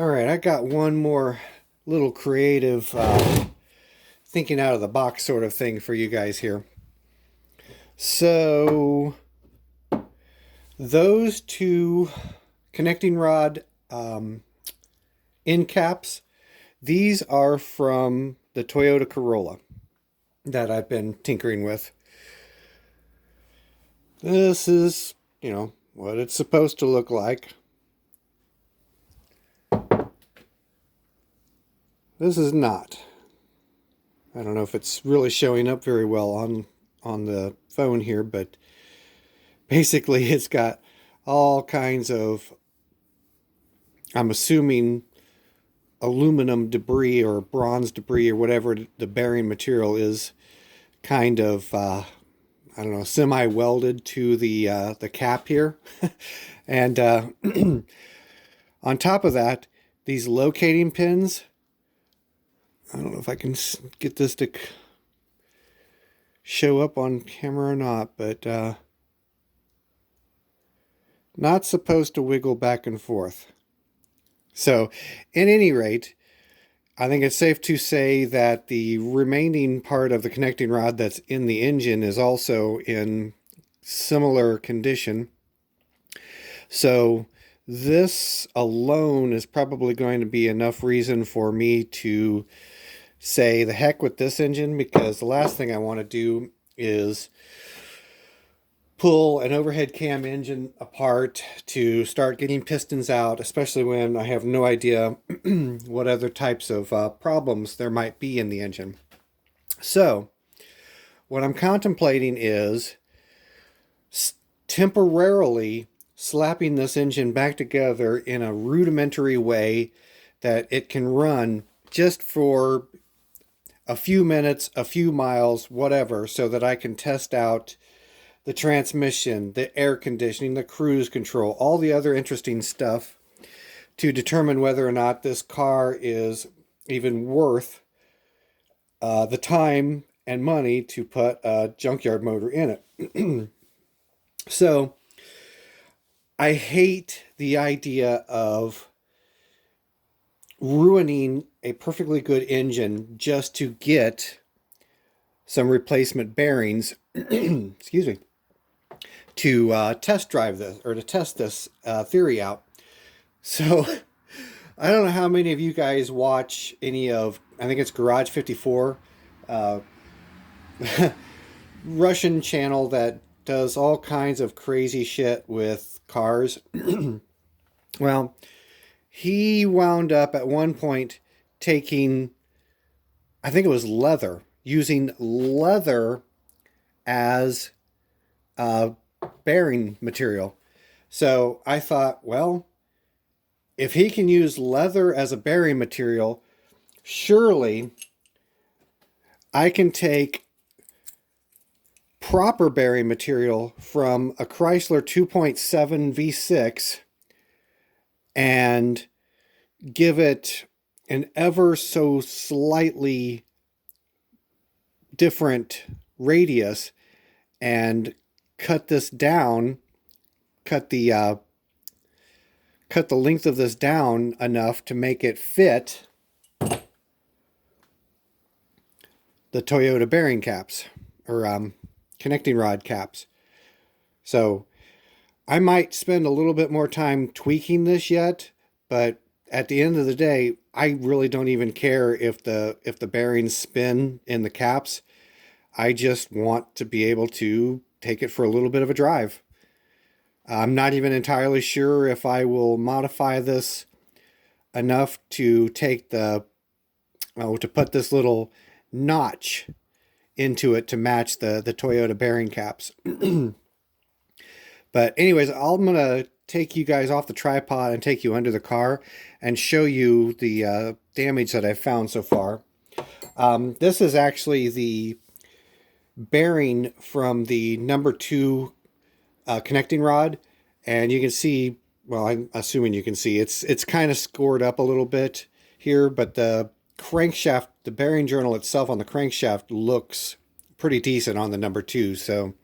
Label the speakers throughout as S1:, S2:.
S1: All right, I got one more little creative thinking out of the box sort of thing for you guys here. So, those two connecting rod end caps, these are from the Toyota Corolla that I've been tinkering with. This is, what it's supposed to look like. This is not. I don't know if it's really showing up very well on the phone here, but basically it's got all kinds of, I'm assuming, aluminum debris or bronze debris or whatever the bearing material is, kind of I don't know, semi-welded to the cap here. And on top of that, these locating pins, I don't know if I can get this to show up on camera or not, but not supposed to wiggle back and forth. So, at any rate, I think it's safe to say that the remaining part of the connecting rod that's in the engine is also in similar condition. So this alone is probably going to be enough reason for me to say the heck with this engine, because the last thing I want to do is pull an overhead cam engine apart to start getting pistons out, especially when I have no idea what other types of problems there might be in the engine. So what I'm contemplating is temporarily slapping this engine back together in a rudimentary way that it can run just for a few minutes, a few miles, whatever, so that I can test out the transmission, the air conditioning, the cruise control, all the other interesting stuff to determine whether or not this car is even worth the time and money to put a junkyard motor in it. So I hate the idea of ruining a perfectly good engine just to get some replacement bearings, excuse me, to test drive this, or to test this theory out. So I don't know how many of you guys watch any of, I think it's Garage 54, Russian channel that does all kinds of crazy shit with cars. Well, he wound up at one point taking, I think it was leather, using leather as bearing material. So I thought, well, if he can use leather as a bearing material, surely I can take proper bearing material from a Chrysler 2.7 V6 and give it an ever so slightly different radius and cut this down, cut the length of this down enough to make it fit the Toyota bearing caps, or connecting rod caps. So I might spend a little bit more time tweaking this yet, but at the end of the day, I really don't even care if the bearings spin in the caps. I just want to be able to take it for a little bit of a drive. I'm not even entirely sure if I will modify this enough to take to put this little notch into it to match the Toyota bearing caps. But anyways, I'm going to take you guys off the tripod and take you under the car and show you the damage that I've found so far. This is actually the bearing from the number 2 connecting rod, and you can see, well, I'm assuming you can see, it's kind of scored up a little bit here, but the crankshaft, the bearing journal itself on the crankshaft looks pretty decent on the number 2. So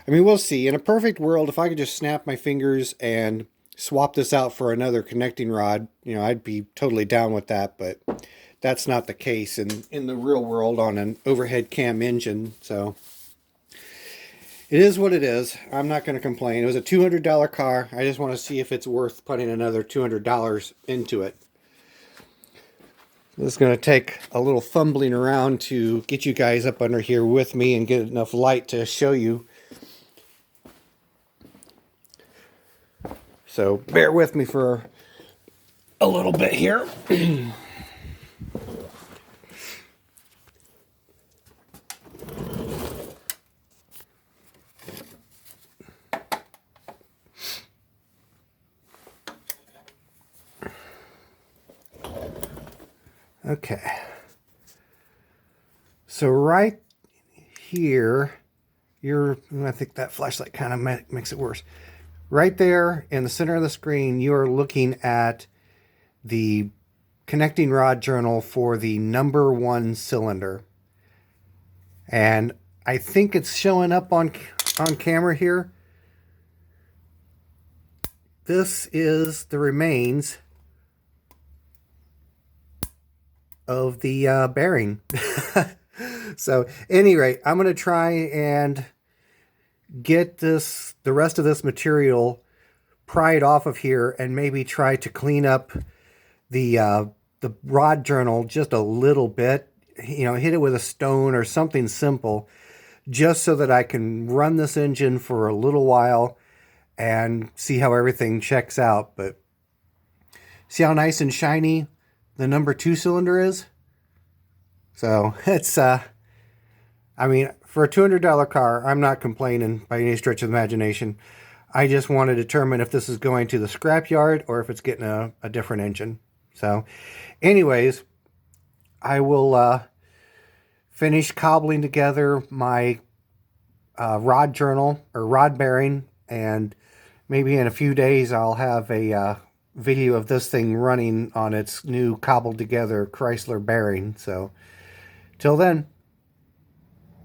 S1: I mean, we'll see. In a perfect world, if I could just snap my fingers and swap this out for another connecting rod, I'd be totally down with that, but that's not the case in the real world on an overhead cam engine. So it is what it is. I'm not going to complain. It was a $200 car. I just want to see if it's worth putting another $200 into it. It's going to take a little fumbling around to get you guys up under here with me and get enough light to show you. So bear with me for a little bit here. Okay. So right here, I think that flashlight kind of makes it worse. Right there in the center of the screen, you are looking at the connecting rod journal for the number 1 cylinder. And I think it's showing up on camera here. This is the remains of the bearing. So, anyway, I'm going to try and get the rest of this material pried off of here and maybe try to clean up the rod journal just a little bit. Hit it with a stone or something simple, just so that I can run this engine for a little while and see how everything checks out. But see how nice and shiny the number 2 cylinder is? So it's, I mean, for a $200 car, I'm not complaining by any stretch of the imagination. I just want to determine if this is going to the scrapyard or if it's getting a different engine. So anyways, I will finish cobbling together my rod journal or rod bearing, and maybe in a few days I'll have a video of this thing running on its new cobbled together Chrysler bearing. So till then,